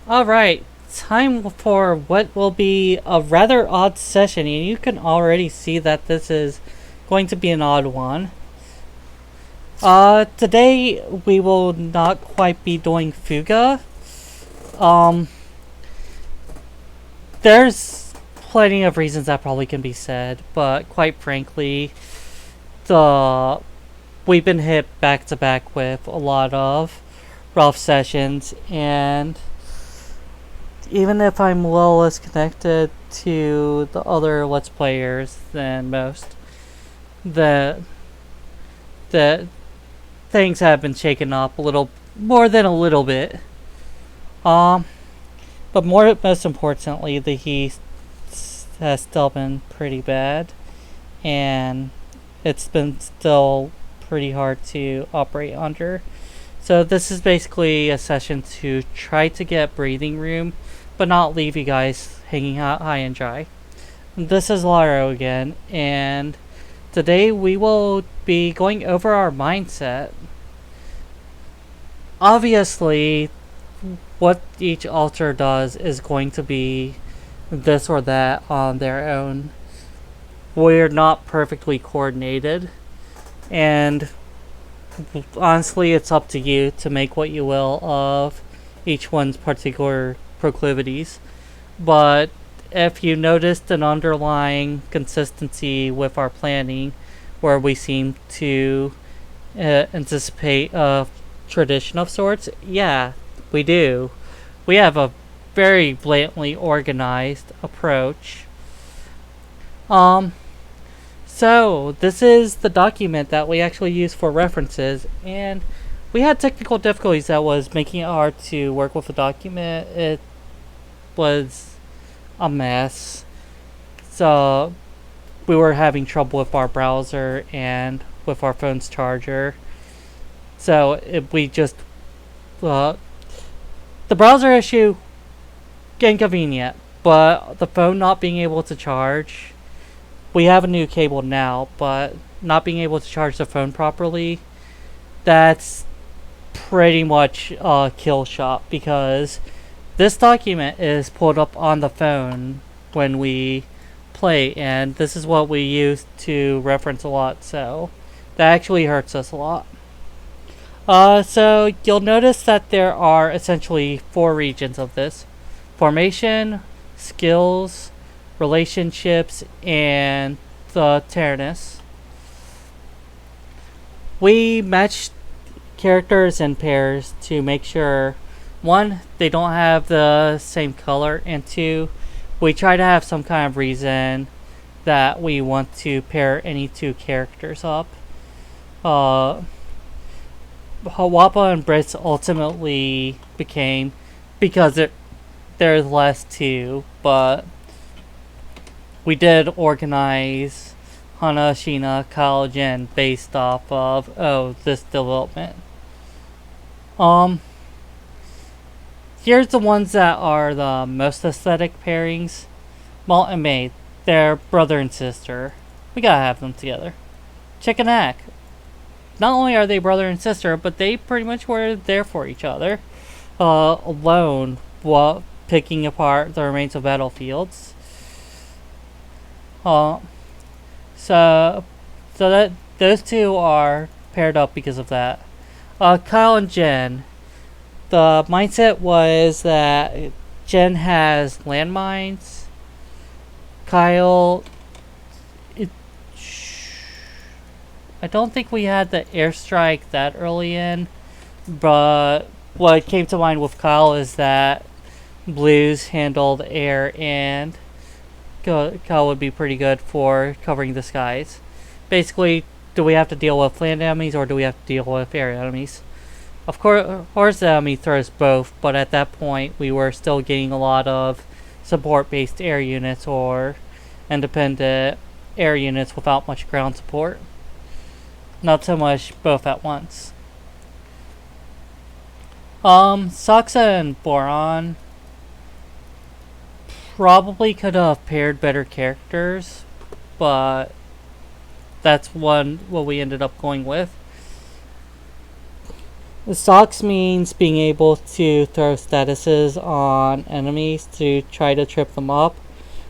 Alright, time for what will be a rather odd session, and you can already see that this is going to be an odd one. Today we will not quite be doing Fuga. Um, there's plenty of reasons that probably can be said, but quite frankly, the we've been hit back to back with a lot of rough sessions, and even if I'm a little less connected to the other Let's Players than most, the the things have been shaken up a little more than a little bit. Um, but most importantly, the heat has still been pretty bad, and it's been still pretty hard to operate under. So this is basically a session to try to get breathing room, but not leave you guys hanging out high and dry. This is Laro again, and today we will be going over our mindset. Obviously, what each altar does is going to be this or that on their own. We're not perfectly coordinated, and honestly, it's up to you to make what you will of each one's particular proclivities. But if you noticed an underlying consistency with our planning, where we seem to anticipate a tradition of sorts, yeah, we do. We have a very blatantly organized approach. Um, so this is the document that we actually use for references, and we had technical difficulties that was making it hard to work with the document. It was a mess. So we were having trouble with our browser and with our phone's charger. So we just the browser issue inconvenient, but the phone not being able to charge. We have a new cable now, but not being able to charge the phone properly, that's pretty much a kill shot, because this document is pulled up on the phone when we play, and this is what we use to reference a lot, so that actually hurts us a lot. So you'll notice that there are essentially four regions of this: formation, skills, relationships, and the Tyrannus. We match characters in pairs to make sure, one, they don't have the same color, and two, we try to have some kind of reason that we want to pair any two characters up. Hawapa and Brits ultimately became, because there's less too, but we did organize Hana, Shina, Kyle, Jin based off of this development. Here's the ones that are the most aesthetic pairings. Malt and Maid, they're brother and sister. We gotta have them together. Chick and Ack, not only are they brother and sister, but they pretty much were there for each other, alone while picking apart the remains of battlefields. So that those two are paired up because of that. Kyle and Jen, the mindset was that Jen has landmines. Kyle, I don't think we had the airstrike that early in, but what came to mind with Kyle is that Blues handled air, and Kyle would be pretty good for covering the skies. Basically, do we have to deal with land enemies or do we have to deal with air enemies? Of course the enemy throws both, but at that point we were still getting a lot of support-based air units or independent air units without much ground support. Not so much both at once. Saksa and Boron probably could have paired better characters, but that's what we ended up going with. Stocks means being able to throw statuses on enemies to try to trip them up,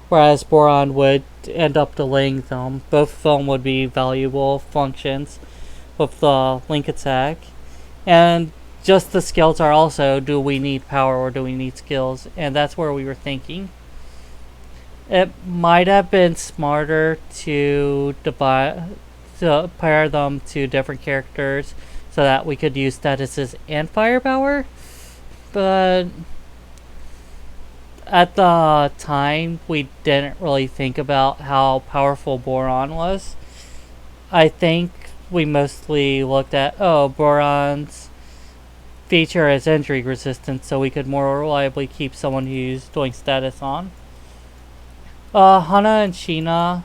whereas Boron would end up delaying them. Both of them would be valuable functions with the link attack. And just the skills are also, do we need power or do we need skills? And that's where we were thinking. It might have been smarter to pair them to different characters so that we could use statuses and firepower. But at the time, we didn't really think about how powerful Boron was. I think we mostly looked at, Boron's feature is injury resistance, so we could more reliably keep someone who's doing status on. Hana and Sheena,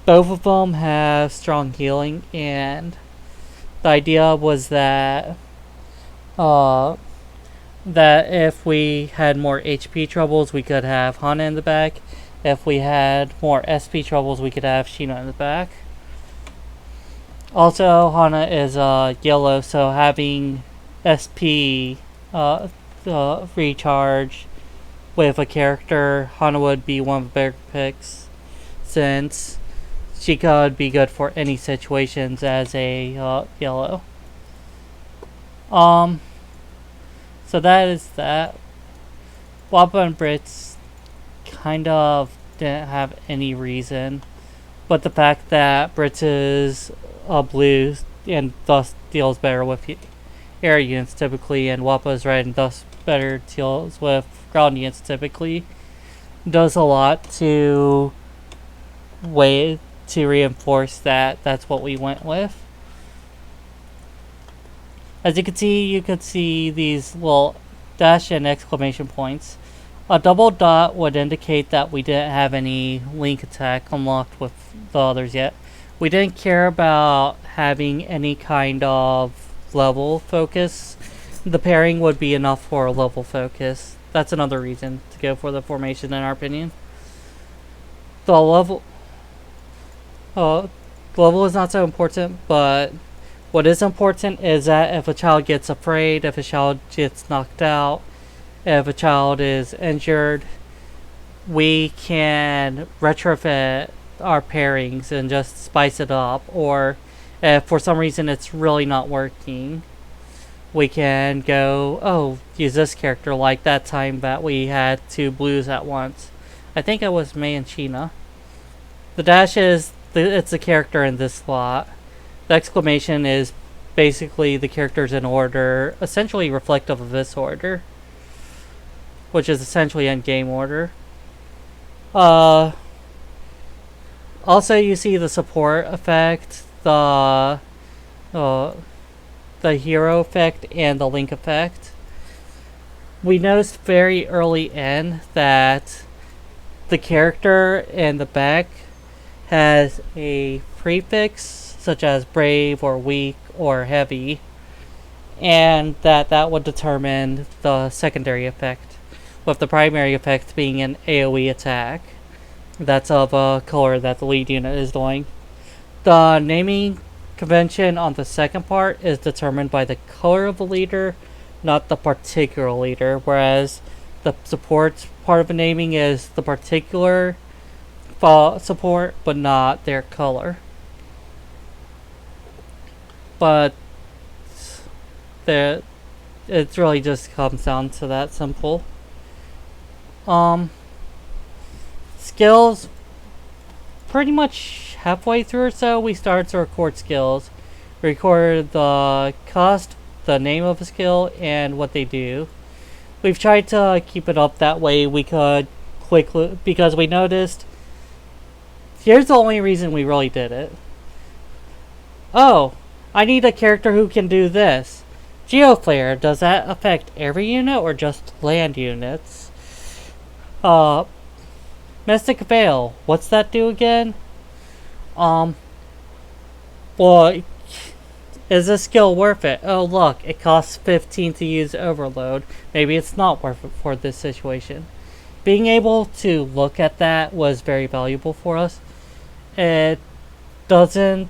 both of them have strong healing, and the idea was that that if we had more HP troubles, we could have Hana in the back. If we had more SP troubles, we could have Sheena in the back. Also, Hana is yellow, so having SP recharge with a character, Hana would be one of the better picks, since she could be good for any situations as a yellow. So that is that. Wappa and Brits kind of didn't have any reason, but the fact that Brits is blue and thus deals better with air units typically, and Wappa is red and thus better deals with ground units typically, does a lot to reinforce that that's what we went with. As you could see these little dash and exclamation points. A double dot would indicate that we didn't have any link attack unlocked with the others yet. We didn't care about having any kind of level focus. The pairing would be enough for a level focus. That's another reason to go for the formation in our opinion. The level is not so important, but what is important is that if a child gets afraid, if a child gets knocked out, if a child is injured, we can retrofit our pairings and just spice it up. Or if for some reason it's really not working, we can go, use this character, like that time that we had 2 blues at once. I think it was May and Sheena. The dash is, it's a character in this slot. The exclamation is basically the characters in order, essentially reflective of this order, which is essentially in game order. Also, you see the support effect, the hero effect, and the link effect. We noticed very early in that the character in the back has a prefix such as brave or weak or heavy, and that would determine the secondary effect, with the primary effect being an AoE attack. That's of a color that the lead unit is doing. The naming convention on the second part is determined by the color of the leader, not the particular leader, whereas the support part of the naming is the particular support, but not their color. But it really just comes down to that simple. Skills, pretty much halfway through or so, we started to record skills. We recorded the cost, the name of a skill, and what they do. We've tried to keep it up that way we could quickly, because we noticed, here's the only reason we really did it. I need a character who can do this. Geoflare, does that affect every unit or just land units? Mystic Veil, what's that do again? Well, is this skill worth it? Oh look, it costs 15 to use Overload. Maybe it's not worth it for this situation. Being able to look at that was very valuable for us. It doesn't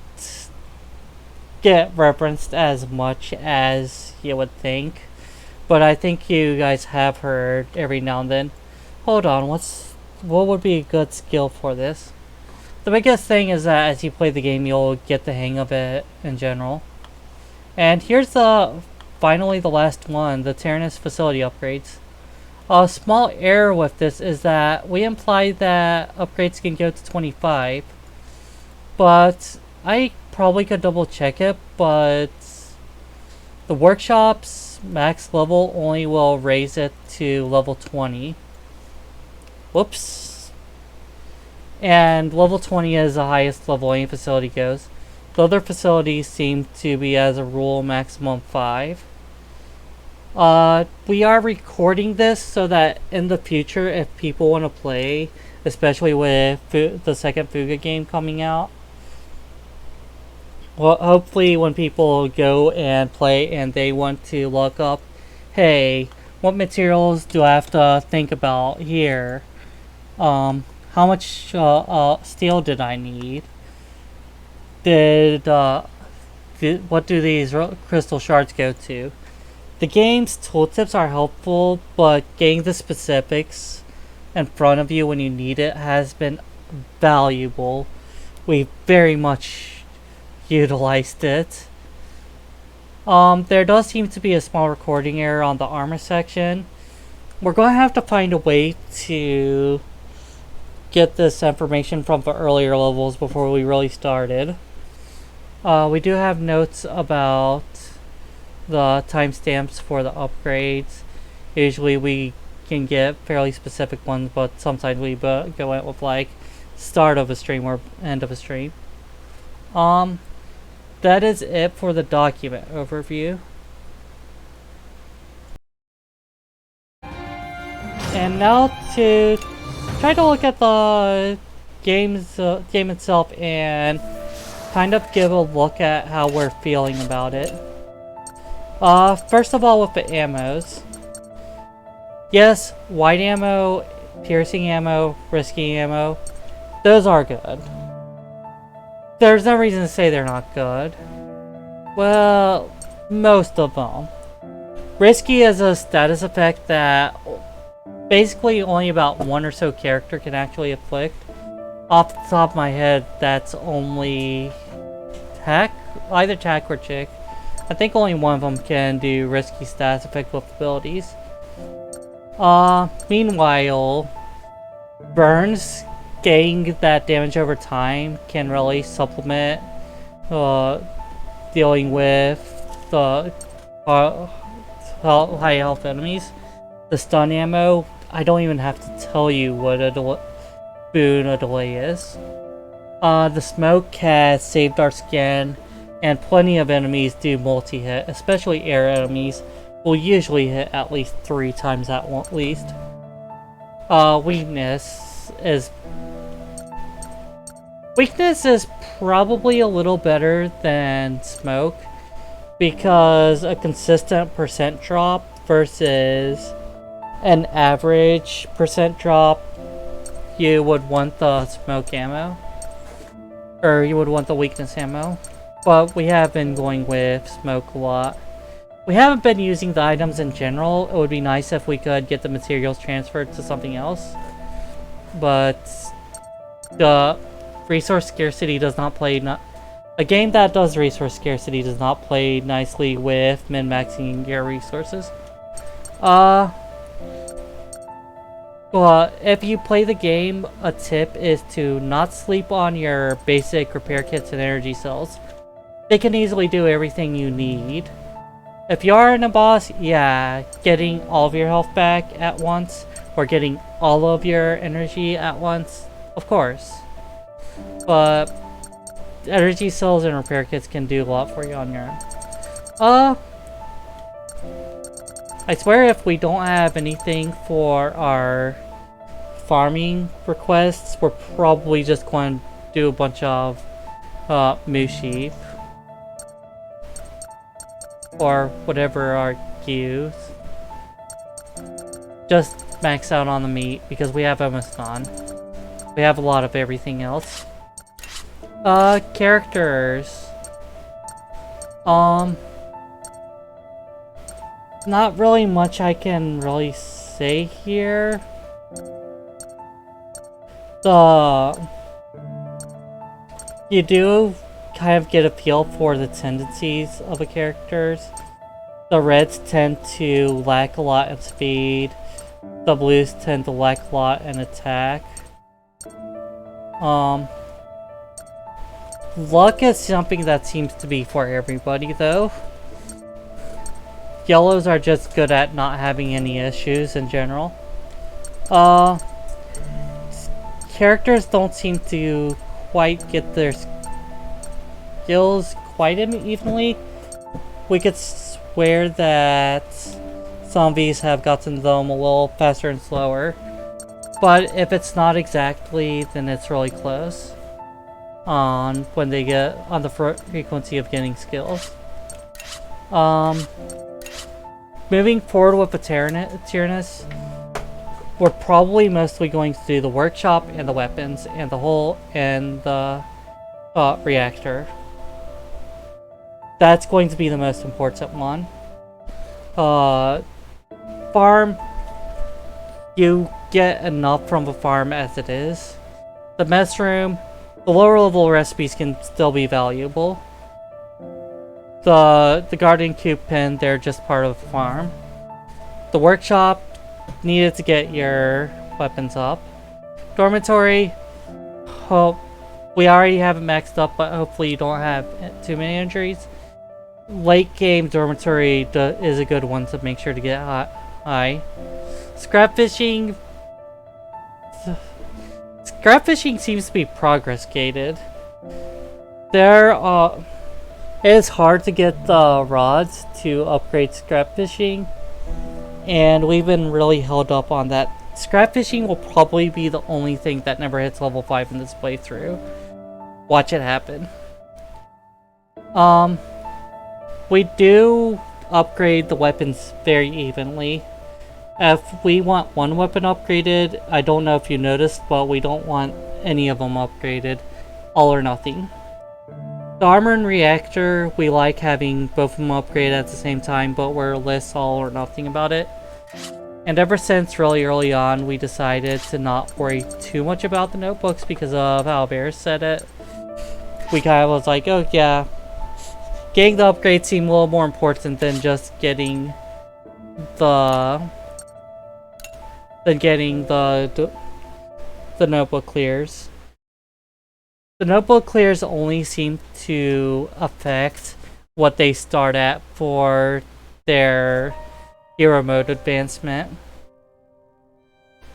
get referenced as much as you would think, but I think you guys have heard every now and then. Hold on, what would be a good skill for this? The biggest thing is that as you play the game, you'll get the hang of it in general. And here's finally the last one, the Tyrannus facility upgrades. A small error with this is that we imply that upgrades can go to 25, but I probably could double check it, but the workshop's max level only will raise it to level 20. Whoops. And level 20 is the highest level any facility goes. The other facilities seem to be, as a rule, maximum 5. We are recording this so that in the future, if people want to play, especially with the second Fuga game coming out, well, hopefully when people go and play and they want to look up, hey, what materials do I have to think about here? How much steel did I need? What do these crystal shards go to? The game's tooltips are helpful, but getting the specifics in front of you when you need it has been valuable. We very much utilized it. There does seem to be a small recording error on the armor section. We're going to have to find a way to get this information from the earlier levels before we really started. We do have notes about the timestamps for the upgrades. Usually we can get fairly specific ones, but sometimes we go out with like start of a stream or end of a stream. That is it for the document overview. And now to try to look at the game itself and kind of give a look at how we're feeling about it. First of all, with the ammos. Yes, wide ammo, piercing ammo, risky ammo, those are good. There's no reason to say they're not good. Well, most of them. Risky is a status effect that basically only about one or so character can actually afflict. Off the top of my head, that's only Tack, either Tack or Chick. I think only one of them can do risky status effect with abilities. Meanwhile, burns, getting that damage over time can really supplement dealing with the high health enemies. The stun ammo, I don't even have to tell you what a boon a delay is. The smoke has saved our skin, and plenty of enemies do multi-hit, especially air enemies will usually hit at least 3 times at least. Weakness is probably a little better than smoke, because a consistent percent drop versus an average percent drop, you would want the smoke ammo, or you would want the weakness ammo, but we have been going with smoke a lot. We haven't been using the items in general. It would be nice if we could get the materials transferred to something else, but the resource scarcity does not play. A game that does resource scarcity does not play nicely with min-maxing your resources. Well, if you play the game, a tip is to not sleep on your basic repair kits and energy cells. They can easily do everything you need. If you are in a boss, yeah, getting all of your health back at once, or getting all of your energy at once, of course. But energy cells and repair kits can do a lot for you on your own. I swear if we don't have anything for our farming requests, we're probably just going to do a bunch of moo sheep. Or whatever our queues. Just max out on the meat because we have almost none. We have a lot of everything else. Characters. Not really much I can really say here. You do kind of get a feel for the tendencies of the characters. The reds tend to lack a lot in speed. The blues tend to lack a lot in attack. Luck is something that seems to be for everybody though. Yellows are just good at not having any issues in general. Characters don't seem to quite get their skills quite evenly. We could swear that some of these have gotten them a little faster and slower. But if it's not exactly, then it's really close on when they get on the frequency of getting skills. Moving forward with the Tyrannus, we're probably mostly going to do the workshop and the weapons and the whole and the reactor. That's going to be the most important one. Farm, you get enough from the farm as it is. The mess room, the lower level recipes can still be valuable. The garden cube pen, they're just part of the farm. The workshop needed to get your weapons up. Dormitory, we already have it maxed up, but hopefully you don't have too many injuries. Late game dormitory is a good one to make sure to get high. Scrap fishing seems to be progress gated. It is hard to get the rods to upgrade scrap fishing, and we've been really held up on that. Scrap fishing will probably be the only thing that never hits level 5 in this playthrough. Watch it happen. We do upgrade the weapons very evenly. If we want one weapon upgraded, I don't know if you noticed, but we don't want any of them upgraded. All or nothing. The armor and reactor, we like having both of them upgraded at the same time, but we're less all or nothing about it. And ever since really early on, we decided to not worry too much about the notebooks because of how Bear said it. We kind of was like, oh yeah, getting the upgrade seemed a little more important than just getting the notebook clears. The notebook clears only seem to affect what they start at for their hero mode advancement.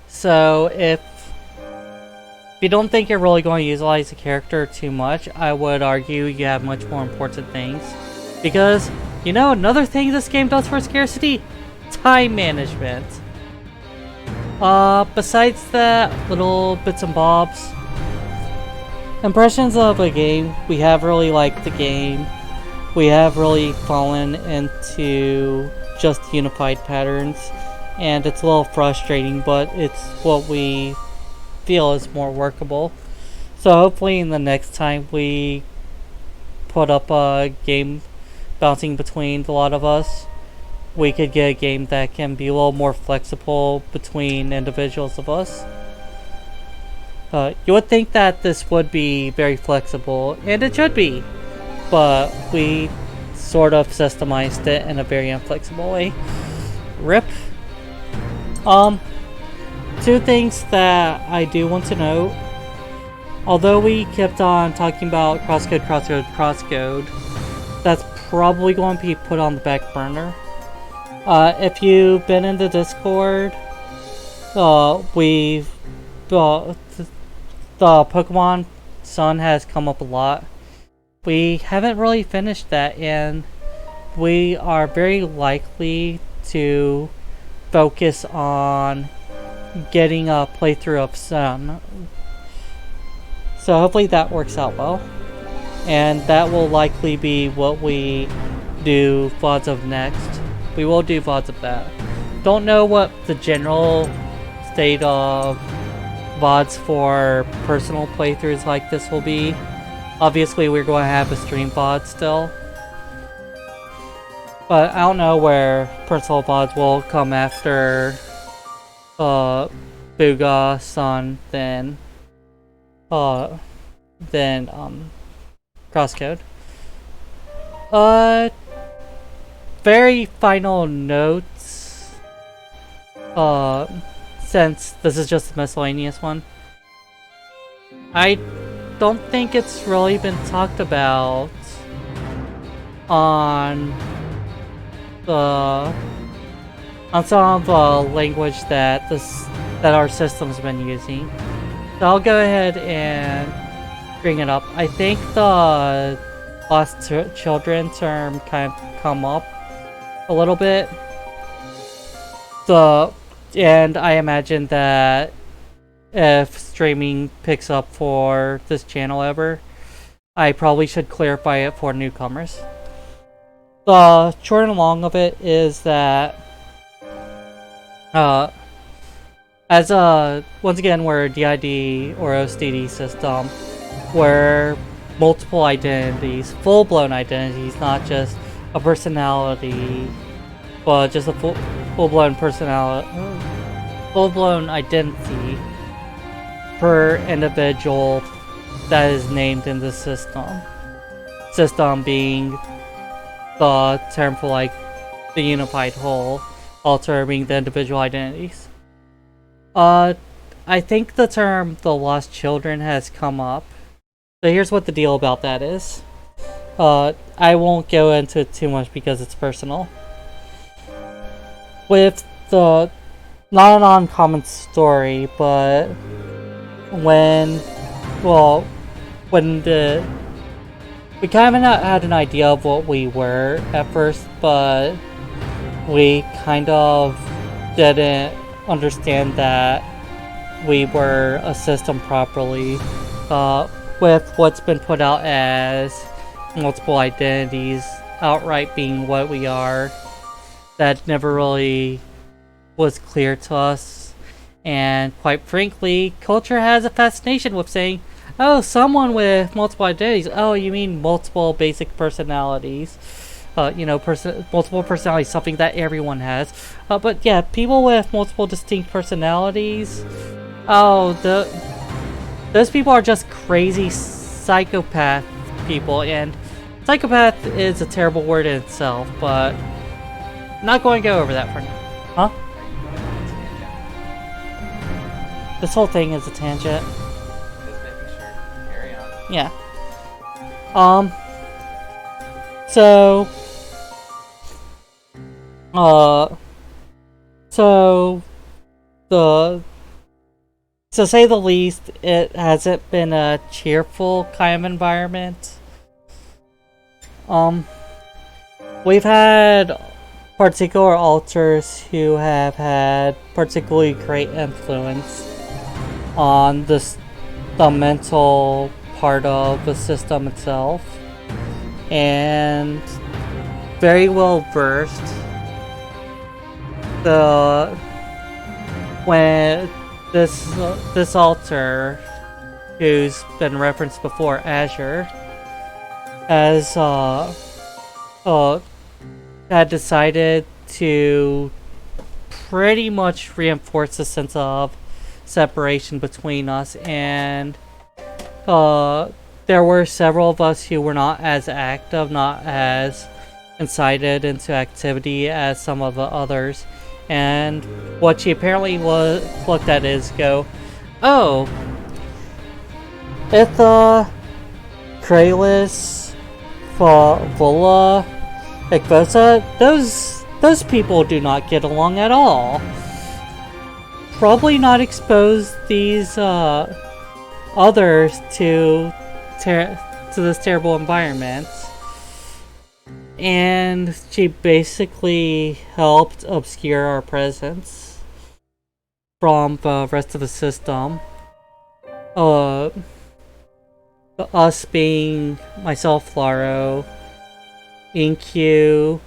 So if you don't think you're really going to utilize the character too much, I would argue you have much more important things. Because, you know, another thing this game does for scarcity? Time management. Besides that, little bits and bobs. Impressions of a game, we have really liked the game. We have really fallen into just unified patterns, and it's a little frustrating, but it's what we feel is more workable. So hopefully in the next time we put up a game bouncing between a lot of us, we could get a game that can be a little more flexible between individuals of us. You would think that this would be very flexible, and it should be, but we sort of systemized it in a very inflexible way. RIP. Two things that I do want to note. Although we kept on talking about crosscode, that's probably going to be put on the back burner. If you've been in the Discord, the Pokemon Sun has come up a lot. We haven't really finished that, and we are very likely to focus on getting a playthrough of Sun. So hopefully that works out well. And that will likely be what we do VODs of next. We will do VODs of that. Don't know what the general state of VODs for personal playthroughs like this will be. Obviously we're going to have a stream VOD still. But I don't know where personal VODs will come after Fuga, Sun, then Crosscode. Very final notes. Since this is just a miscellaneous one, I don't think it's really been talked about on some of the language that our system's been using. So I'll go ahead and bring it up. I think the lost children term kind of come up a little bit. And I imagine that if streaming picks up for this channel ever, I probably should clarify it for newcomers. The short and long of it is that once again, we're a DID or OSDD system where multiple identities, full-blown identities, not just a personality, but just a full-blown personality, full-blown identity per individual that is named in the system. System being the term for like the unified whole, alter being the individual identities. I think the term the lost children has come up. So here's what the deal about that is. I won't go into it too much because it's personal. With the not an uncommon story, but when we kind of had an idea of what we were at first, but we kind of didn't understand that we were a system properly, with what's been put out as multiple identities outright being what we are. That never really was clear to us, and quite frankly, culture has a fascination with saying, oh, someone with multiple identities. Oh, you mean multiple basic personalities. Multiple personalities, something that everyone has. But yeah, people with multiple distinct personalities. Oh, those people are just crazy psychopath people, and psychopath is a terrible word in itself, but I'm not going to go over that for now. Huh? This whole thing is a tangent. Just making sure. Carry on. Yeah. So to say the least, it hasn't been a cheerful kind of environment. We've had particular alters who have had particularly great influence on the mental part of the system itself, and very well versed. When this alter, who's been referenced before, Azure, has had decided to pretty much reinforce the sense of separation between us, and there were several of us who were not as active, not as incited into activity as some of the others. And what she apparently looked at is go, oh, Itha, Kralis, Vula, Ikvosa, those people do not get along at all. Probably not expose these others to this terrible environment. And she basically helped obscure our presence from the rest of the system. Us being myself, Laro, Inkyu,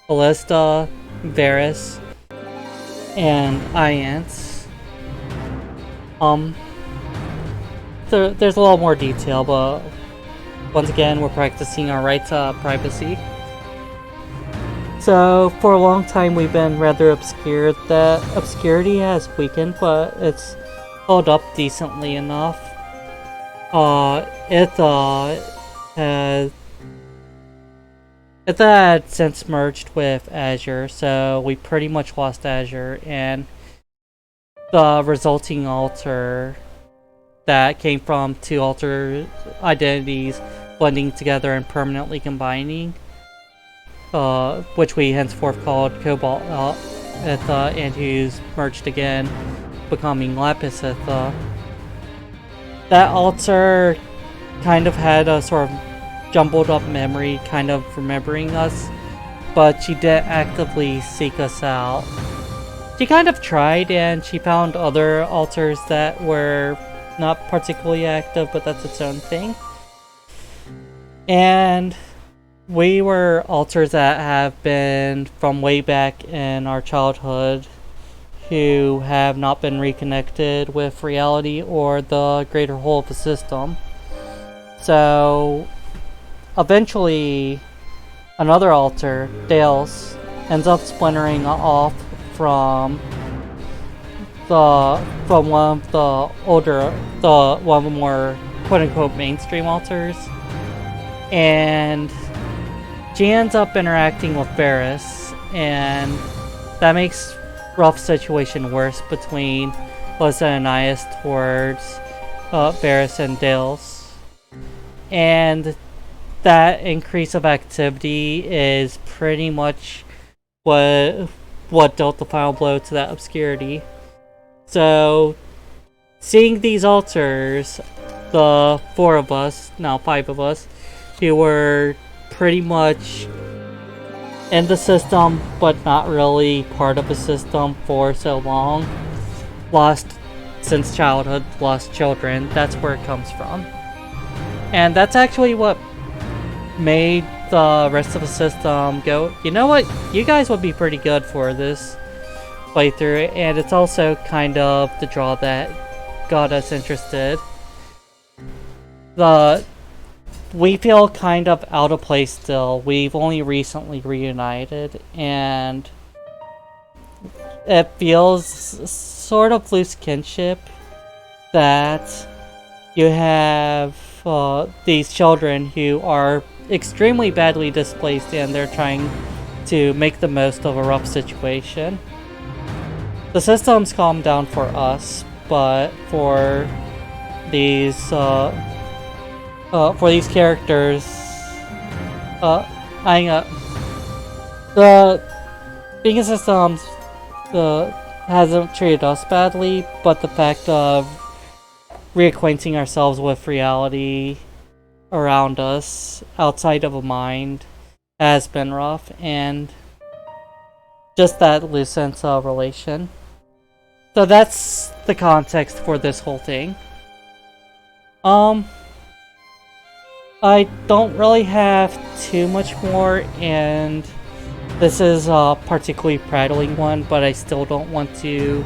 Ballista, Varus, and Iance. There's a little more detail, but once again, we're practicing our right to privacy. So for a long time we've been rather obscure. That obscurity has weakened, but it's held up decently enough. It had since merged with Azure, so we pretty much lost Azure, and the resulting alter that came from two alter identities blending together and permanently combining, which we henceforth called Cobalt Itha, and who's merged again, becoming Lapis Itha. That alter kind of had a sort of jumbled up memory, kind of remembering us, but she didn't actively seek us out. She kind of tried, and she found other alters that were not particularly active, but that's its own thing. And we were alters that have been from way back in our childhood, who have not been reconnected with reality or the greater whole of the system. So eventually another alter, Dales, ends up splintering off from one of the one of the more quote-unquote mainstream alters, and she ends up interacting with Varys, and that makes rough situation worse between Lissa and Ias towards Varys and Dales. And that increase of activity is pretty much what dealt the final blow to that obscurity. So, seeing these alters, the 4 of us, now 5 of us, who were pretty much in the system, but not really part of the system for so long, lost since childhood, lost children, that's where it comes from. And that's actually what made the rest of the system go, you know what, you guys would be pretty good for this playthrough, and it's also kind of the draw that got us interested. We feel kind of out of place still. We've only recently reunited, and it feels sort of loose kinship that you have these children who are extremely badly displaced, and they're trying to make the most of a rough situation. The system's calmed down for us, but for these characters, the beacon system hasn't treated us badly, but the fact of reacquainting ourselves with reality around us outside of a mind has been rough, and just that loose sense of relation. So that's the context for this whole thing. I don't really have too much more, and this is a particularly prattling one, but I still don't want to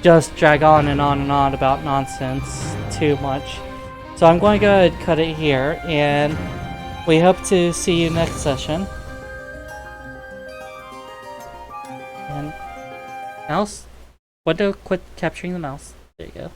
just drag on and on and on about nonsense too much. So I'm going to go ahead and cut it here, and we hope to see you next session. And mouse? Window, quit capturing the mouse. There you go.